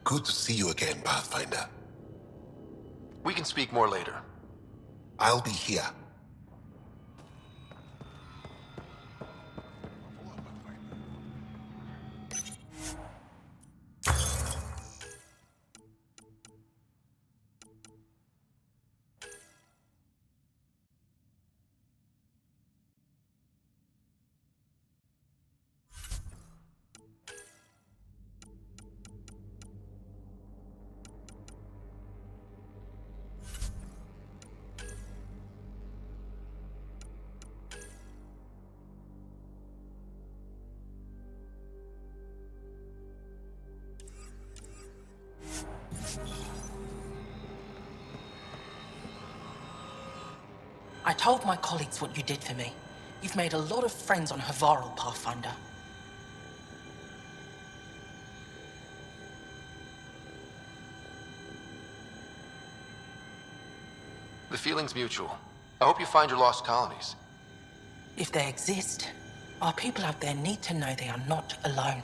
Good to see you again, Pathfinder. We can speak more later. I'll be here. I told my colleagues what you did for me. You've made a lot of friends on Havarl, Pathfinder. The feeling's mutual. I hope you find your lost colonies. If they exist, our people out there need to know they are not alone.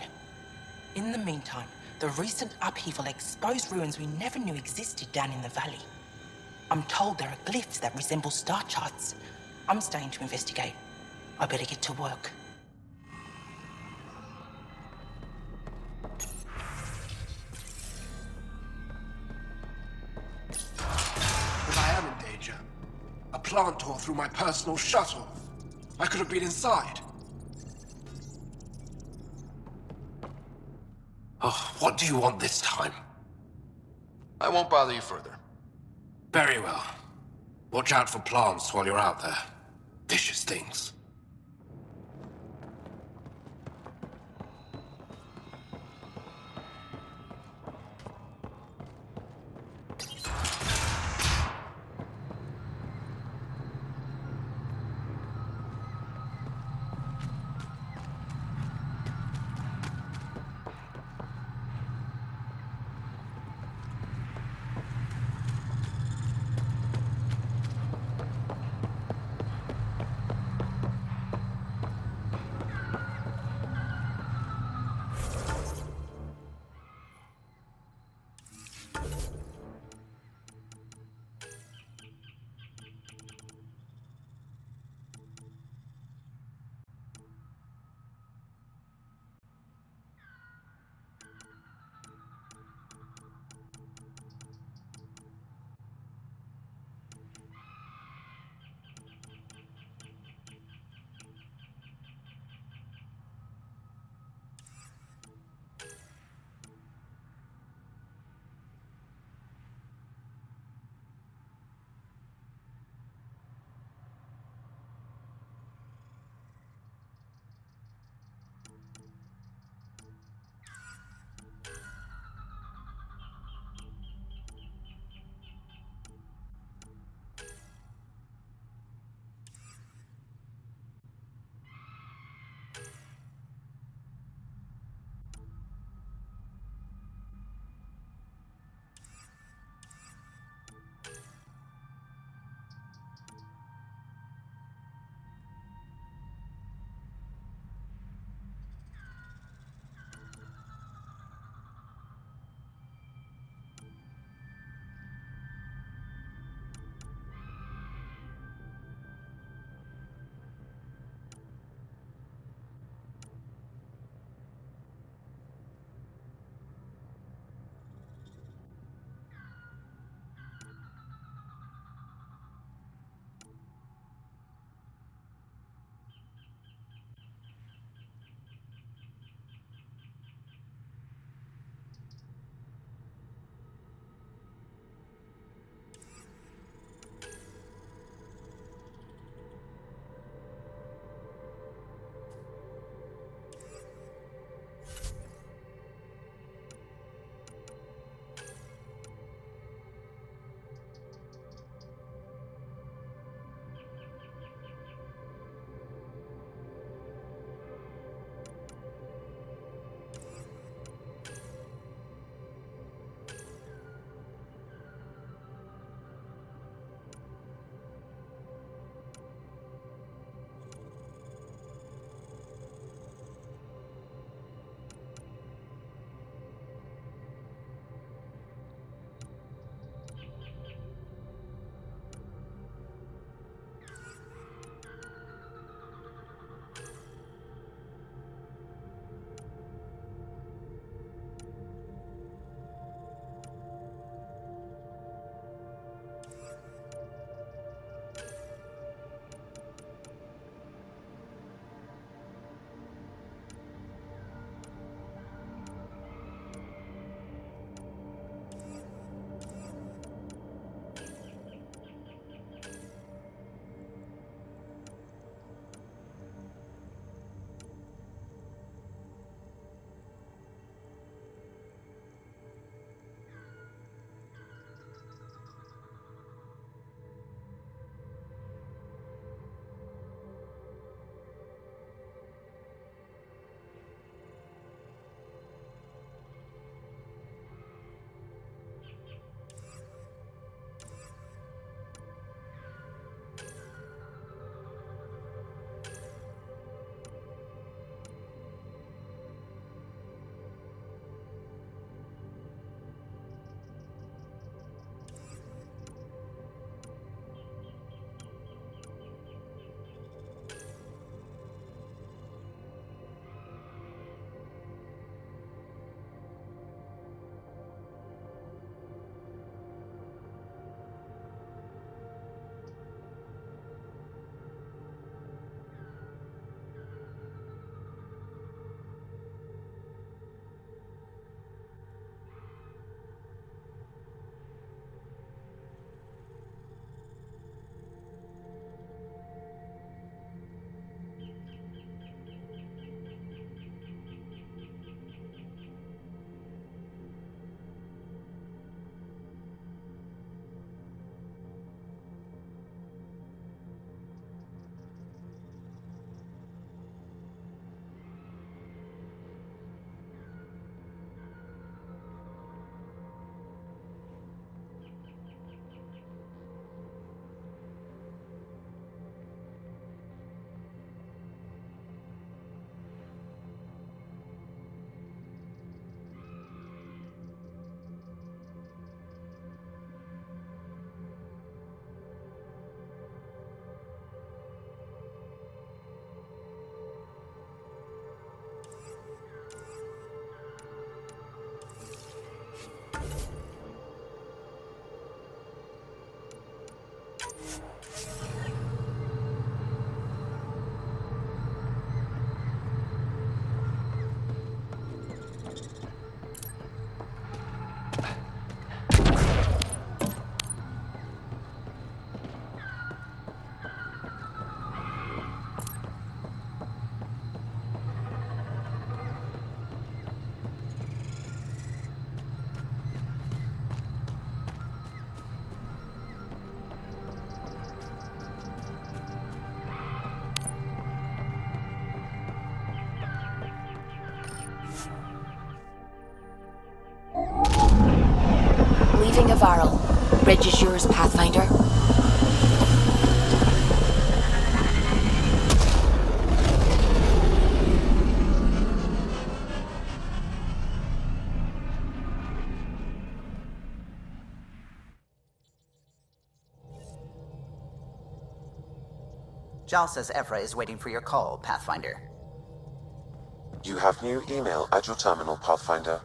In the meantime, the recent upheaval exposed ruins we never knew existed down in the valley. I'm told there are glyphs that resemble star charts. I'm staying to investigate. I better get to work. But I am in danger. A plant tore through my personal shuttle. I could have been inside. Oh, what do you want this time? I won't bother you further. Very well. Watch out for plants while you're out there. Vicious things. Leaving a Varl. Bridge is yours, Pathfinder. Jal says Evra is waiting for your call, Pathfinder. You have new email at your terminal, Pathfinder.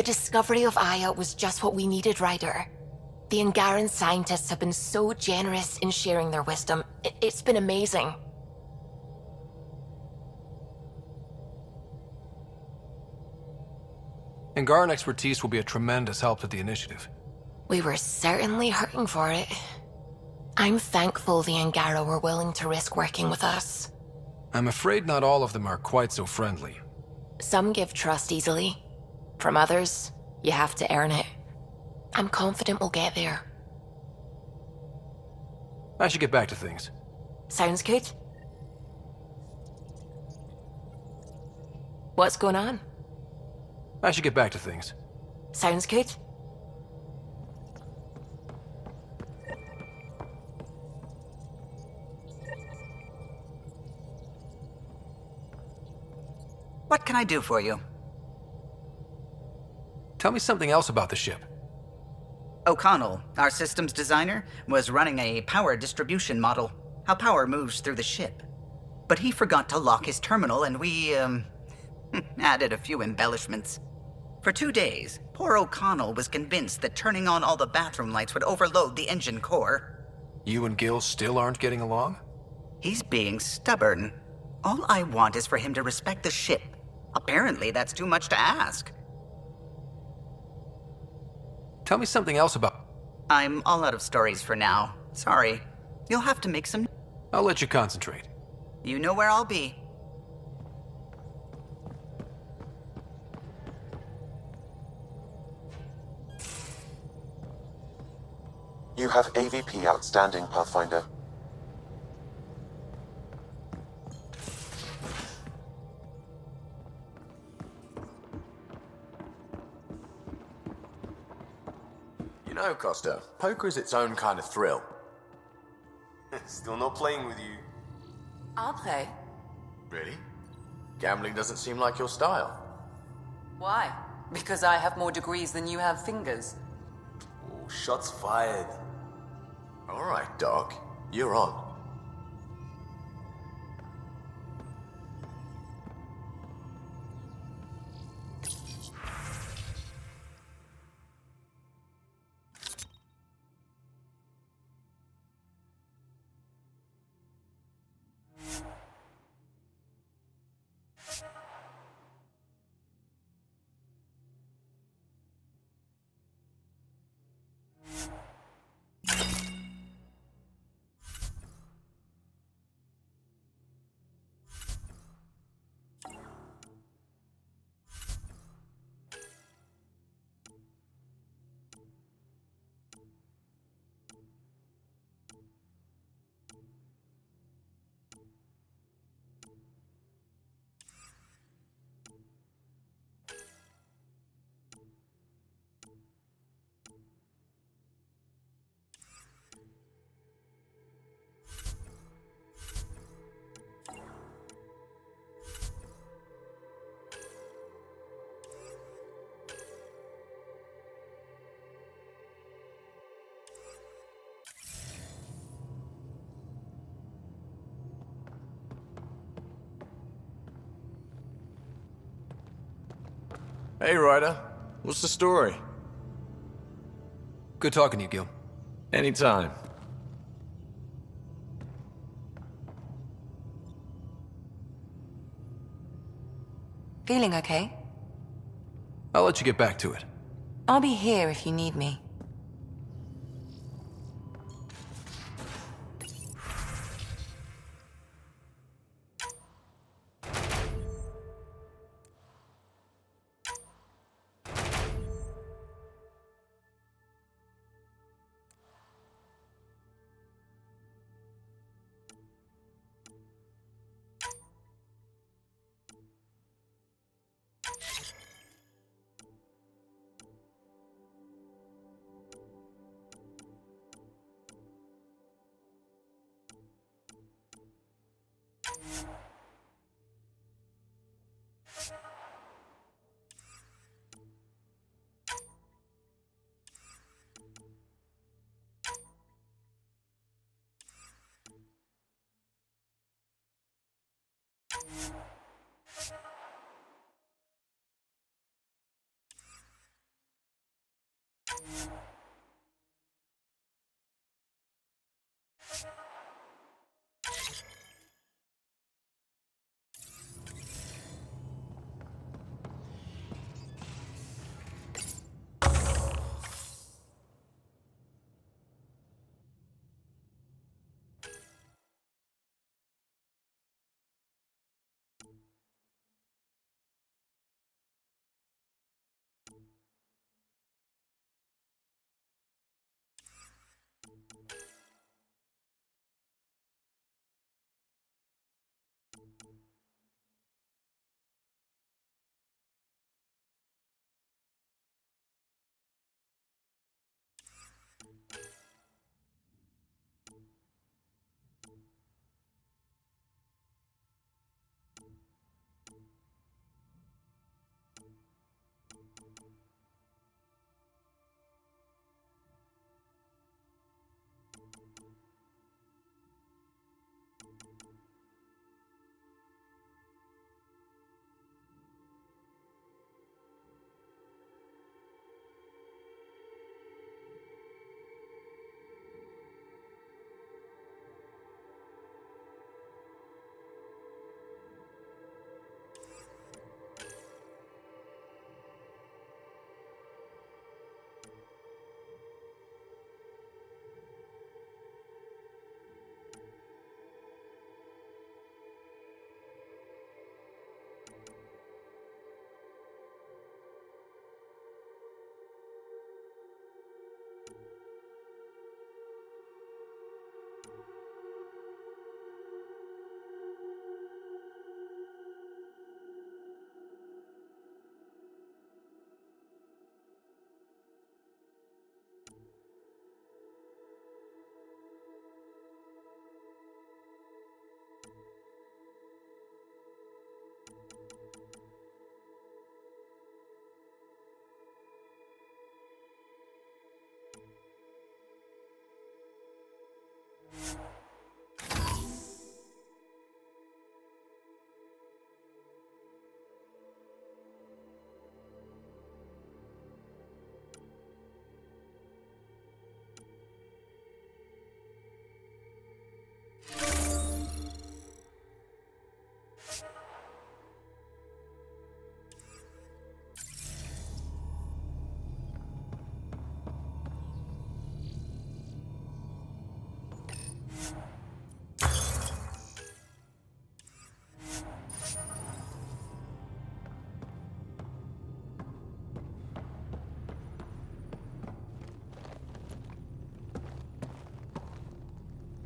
The discovery of Aya was just what we needed, Ryder. The Angaran scientists have been so generous in sharing their wisdom. It's been amazing. Angaran expertise will be a tremendous help to the initiative. We were certainly hurting for it. I'm thankful the Angara were willing to risk working with us. I'm afraid not all of them are quite so friendly. Some give trust easily. From others, you have to earn it. I'm confident we'll get there. I should get back to things. Sounds good. What's going on? I should get back to things. Sounds good. What can I do for you? Tell me something else about the ship. O'Connell, our systems designer, was running a power distribution model, how power moves through the ship. But he forgot to lock his terminal and we, added a few embellishments. For 2 days, poor O'Connell was convinced that turning on all the bathroom lights would overload the engine core. You and Gil still aren't getting along? He's being stubborn. All I want is for him to respect the ship. Apparently, that's too much to ask. Tell me something else about... I'm all out of stories for now. Sorry. You'll have to make some... I'll let you concentrate. You know where I'll be. You have AVP outstanding, Pathfinder. You know, Costa, poker is its own kind of thrill. Still not playing with you. I'll play. Really? Gambling doesn't seem like your style. Why? Because I have more degrees than you have fingers. Oh, shots fired. All right, Doc. You're on. Hey, Ryder. What's the story? Good talking to you, Gil. Anytime. Feeling okay? I'll let you get back to it. I'll be here if you need me.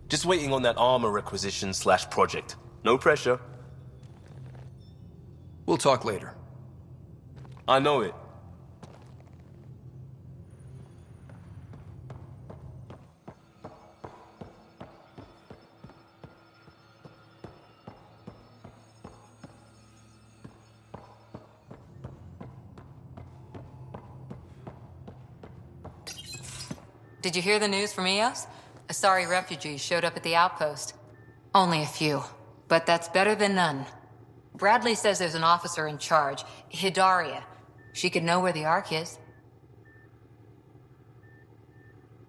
Just waiting on that armor requisition / project. No pressure. We'll talk later. I know it. Did you hear the news from Eos? Asari refugees showed up at the outpost. Only a few, but that's better than none. Bradley says there's an officer in charge, Hidaria. She could know where the Ark is.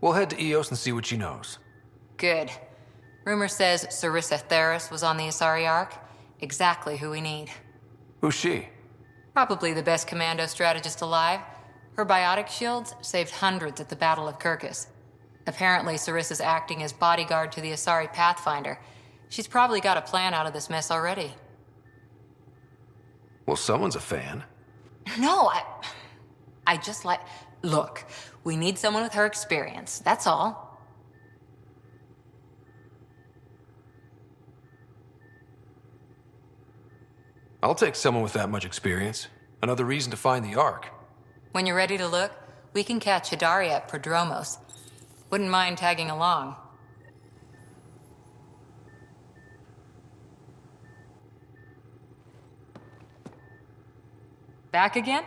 We'll head to Eos and see what she knows. Good. Rumor says Sarissa Theris was on the Asari Ark. Exactly who we need. Who's she? Probably the best commando strategist alive. Her biotic shields saved hundreds at the Battle of Kirkus. Apparently, Sarissa's acting as bodyguard to the Asari Pathfinder. She's probably got a plan out of this mess already. Well, someone's a fan. No, I just like... Look, we need someone with her experience, that's all. I'll take someone with that much experience. Another reason to find the Ark. When you're ready to look, we can catch Hidaria at Prodromos. Wouldn't mind tagging along. Back again?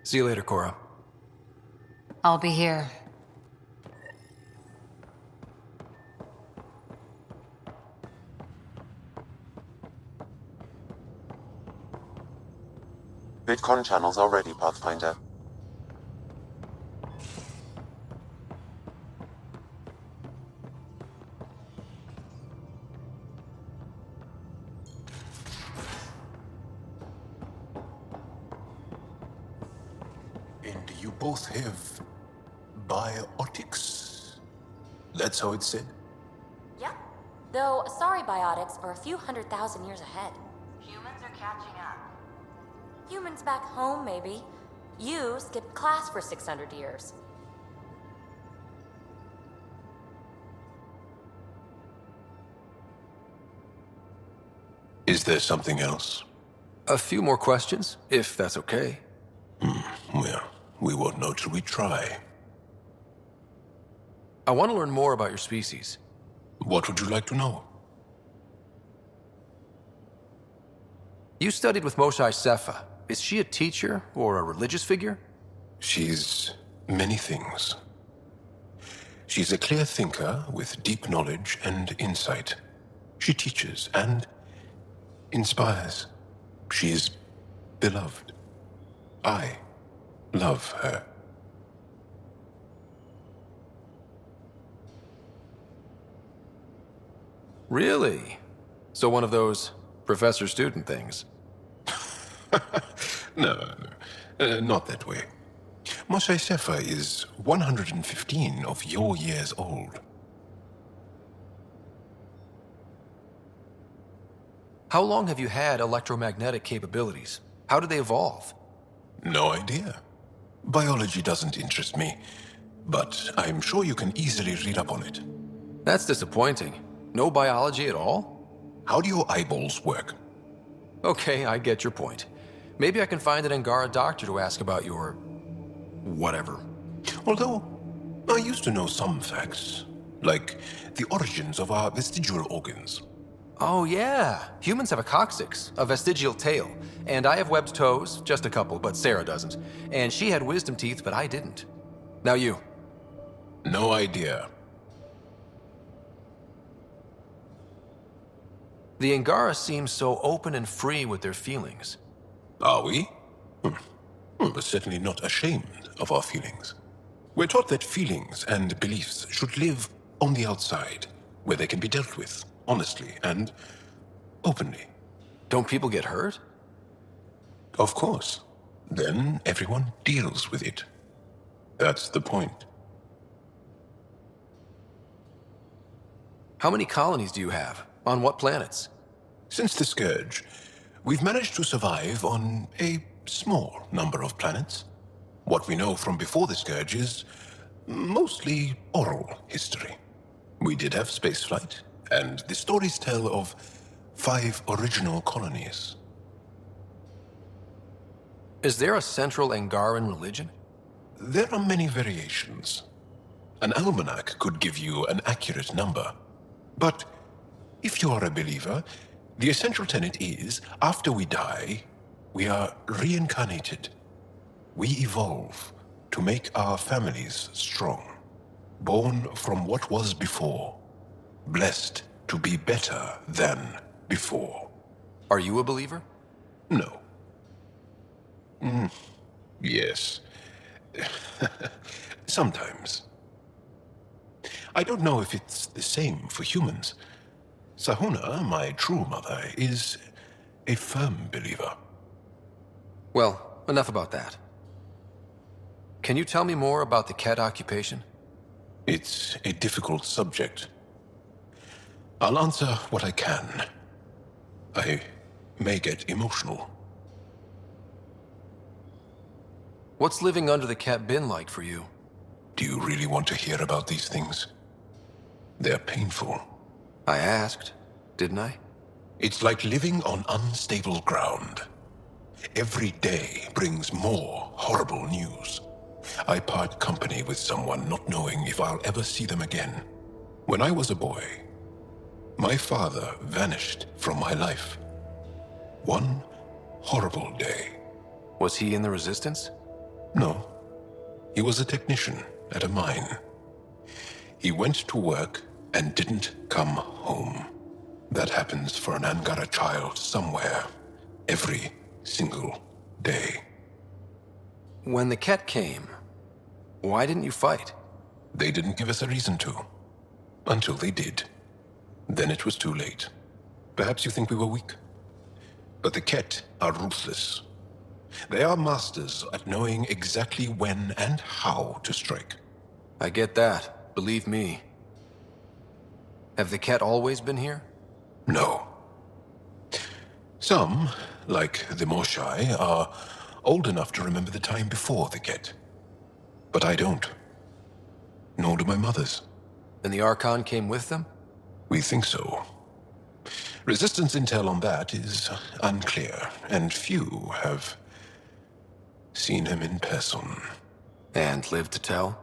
See you later, Cora. I'll be here. VidCon channels are ready, Pathfinder. And you both have biotics? That's how it's said? Yeah. Though Asari biotics are a few 100,000 years ahead. Humans are catching up. Humans back home, maybe. You skipped class for 600 years. Is there something else? A few more questions, if that's okay. Well, we won't know till we try. I want to learn more about your species. What would you like to know? You studied with Moshae Sepha. Is she a teacher or a religious figure? She's many things. She's a clear thinker with deep knowledge and insight. She teaches and inspires. She's beloved. I love her. Really? So one of those professor-student things? No, not that way. Moshae Sepha is 115 of your years old. How long have you had electromagnetic capabilities? How did they evolve? No idea. Biology doesn't interest me. but I'm sure you can easily read up on it. That's disappointing. No biology at all? How do your eyeballs work? Okay, I get your point. Maybe I can find an Angara doctor to ask about your... whatever. Although, I used to know some facts, like the origins of our vestigial organs. Oh yeah, humans have a coccyx, a vestigial tail, and I have webbed toes, just a couple, but Sarah doesn't. And she had wisdom teeth, but I didn't. Now you. No idea. The Angara seem so open and free with their feelings. Are we? We're certainly not ashamed of our feelings. We're taught that feelings and beliefs should live on the outside, where they can be dealt with, honestly and openly. Don't people get hurt? Of course. Then everyone deals with it. That's the point. How many colonies do you have? On what planets? Since the Scourge, we've managed to survive on a small number of planets. What we know from before the Scourge is mostly oral history. We did have spaceflight, and the stories tell of 5 original colonies. Is there a central Angaran religion? There are many variations. An almanac could give you an accurate number. But if you are a believer, the essential tenet is, after we die, we are reincarnated. We evolve to make our families strong, born from what was before, blessed to be better than before. Are you a believer? No. Yes. Sometimes. I don't know if it's the same for humans. Sahuna, my true mother, is a firm believer. Well, enough about that. Can you tell me more about the Ket occupation? It's a difficult subject. I'll answer what I can. I may get emotional. What's living under the Ket been like for you? Do you really want to hear about these things? They're painful. I asked, didn't I? It's like living on unstable ground. Every day brings more horrible news. I part company with someone not knowing if I'll ever see them again. When I was a boy, my father vanished from my life. One horrible day. Was he in the Resistance? No. He was a technician at a mine. He went to work and didn't come home. That happens for an Angara child somewhere, every single day. When the Ket came, why didn't you fight? They didn't give us a reason to. Until they did. Then it was too late. Perhaps you think we were weak. But the Ket are ruthless. They are masters at knowing exactly when and how to strike. I get that, believe me. Have the Ket always been here? No. Some, like the Moshai, are old enough to remember the time before the Ket. But I don't. Nor do my mothers. And the Archon came with them? We think so. Resistance intel on that is unclear, and few have seen him in person. And lived to tell?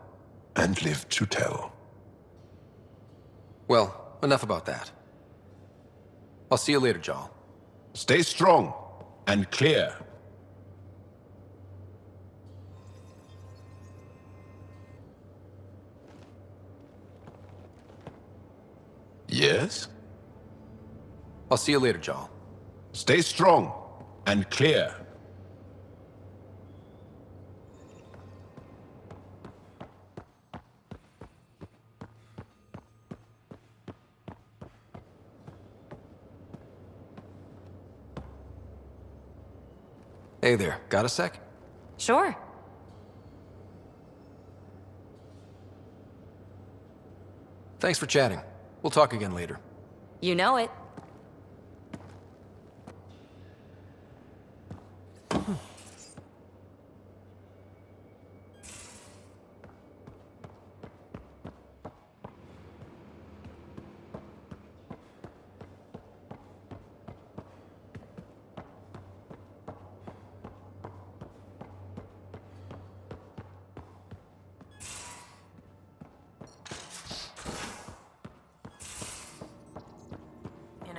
And lived to tell. Well, enough about that. I'll see you later, Jal. Stay strong and clear. Yes? I'll see you later, Jal. Stay strong and clear. Hey there, got a sec? Sure. Thanks for chatting. We'll talk again later. You know it.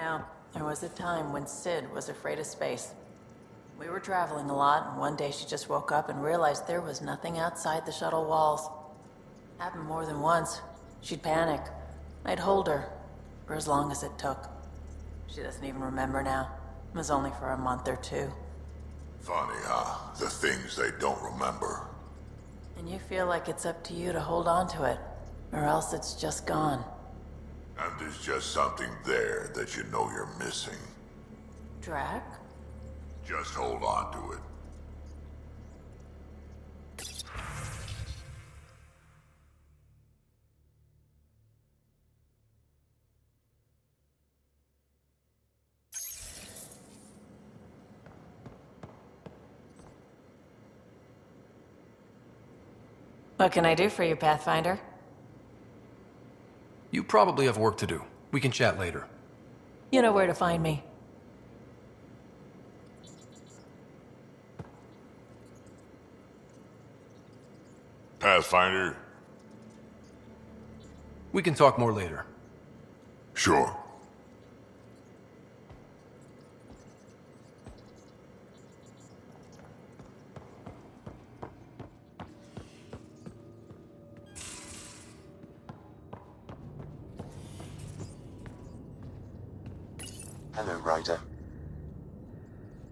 Now, there was a time when Sid was afraid of space. We were traveling a lot, and one day she just woke up and realized there was nothing outside the shuttle walls. Happened more than once. She'd panic. I'd hold her, for as long as it took. She doesn't even remember now. It was only for a month or two. Funny, huh? The things they don't remember. And you feel like it's up to you to hold on to it, or else it's just gone. And there's just something there that you know you're missing. Drac? Just hold on to it. What can I do for you, Pathfinder? You probably have work to do. We can chat later. You know where to find me. Pathfinder? We can talk more later. Sure. Hello, Ryder.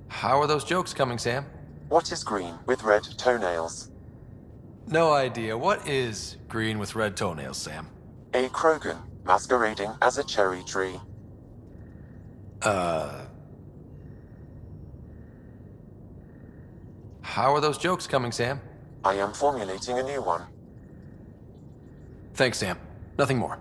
How are those jokes coming, Sam? What is green with red toenails? No idea. What is green with red toenails, Sam? A Krogan masquerading as a cherry tree. How are those jokes coming, Sam? I am formulating a new one. Thanks, Sam. Nothing more.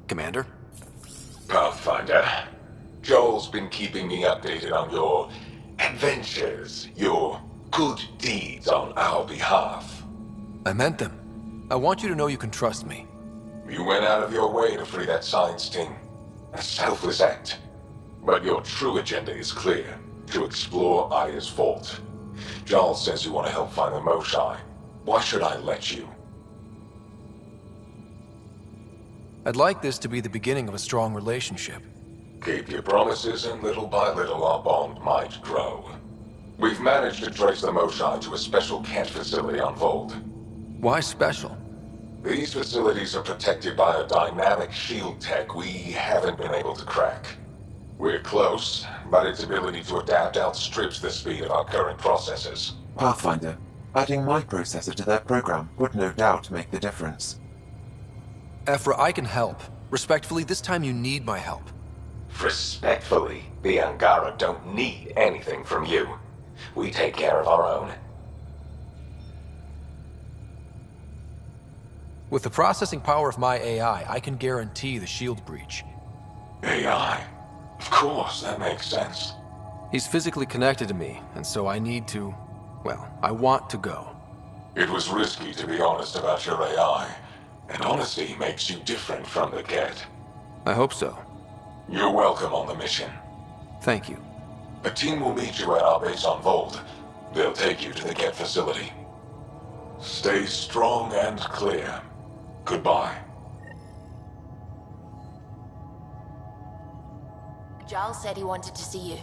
Commander? Pathfinder, Joel's been keeping me updated on your adventures, your good deeds on our behalf. I meant them. I want you to know you can trust me. You went out of your way to free that science team. A selfless act. But your true agenda is clear. To explore Aya's vault. Joel says you want to help find the Moshai. Why should I let you? I'd like this to be the beginning of a strong relationship. Keep your promises, and little by little our bond might grow. We've managed to trace the Moshai to a special cat facility on Vold. Why special? These facilities are protected by a dynamic shield tech we haven't been able to crack. We're close, but its ability to adapt outstrips the speed of our current processors. Pathfinder, adding my processor to their program would no doubt make the difference. Ephra, I can help. Respectfully, this time you need my help. Respectfully, the Angara don't need anything from you. We take care of our own. With the processing power of my AI, I can guarantee the shield breach. AI? Of course, that makes sense. He's physically connected to me, and so I need to... well, I want to go. It was risky to be honest about your AI, and honesty makes you different from the Get. I hope so. You're welcome on the mission. Thank you. A team will meet you at our base on Vold. They'll take you to the Get facility. Stay strong and clear. Goodbye. Giles said he wanted to see you.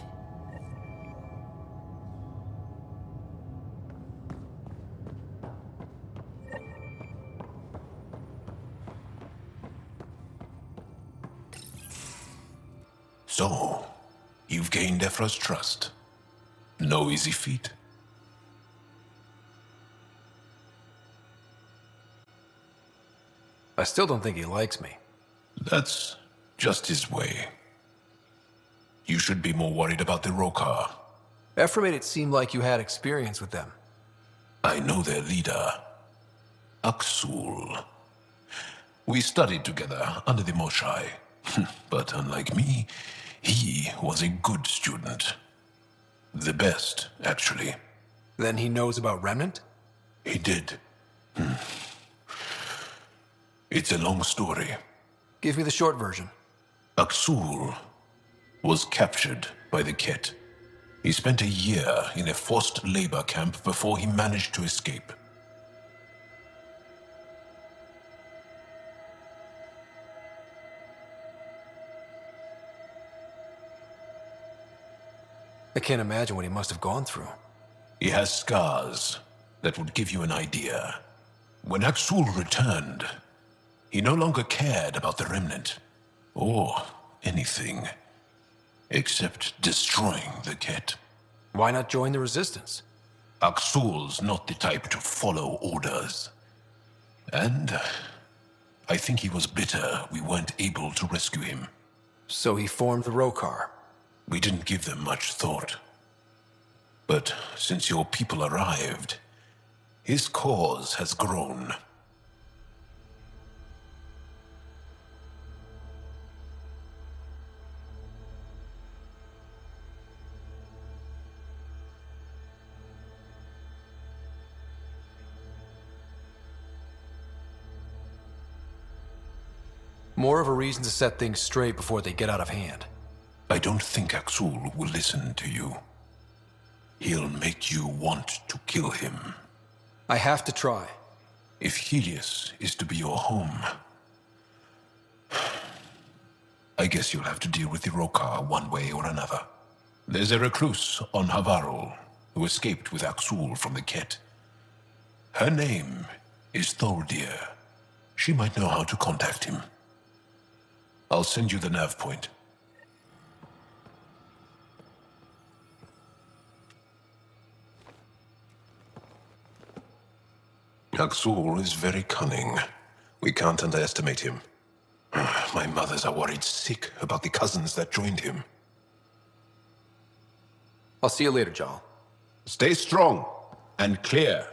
So, you've gained Ephra's trust. No easy feat. I still don't think he likes me. That's just his way. You should be more worried about the Rokar. Ephra made it seem like you had experience with them. I know their leader, Aksul. We studied together under the Moshai. But unlike me, he was a good student. The best, actually. Then he knows about Remnant? He did. It's a long story. Give me the short version. Aksul was captured by the Ket. He spent a year in a forced labor camp before he managed to escape. I can't imagine what he must have gone through. He has scars that would give you an idea. When Aksul returned, he no longer cared about the Remnant, or anything, except destroying the Ket. Why not join the Resistance? Aksul's not the type to follow orders. And I think he was bitter we weren't able to rescue him. So he formed the Rokar. We didn't give them much thought. But since your people arrived, his cause has grown. More of a reason to set things straight before they get out of hand. I don't think Aksul will listen to you. He'll make you want to kill him. I have to try. If Helios is to be your home, I guess you'll have to deal with the Rokar one way or another. There's a recluse on Havarul who escaped with Aksul from the Ket. Her name is Thordir. She might know how to contact him. I'll send you the nav point. Aksul is very cunning. We can't underestimate him. My mothers are worried sick about the cousins that joined him. I'll see you later, Jarl. Stay strong and clear.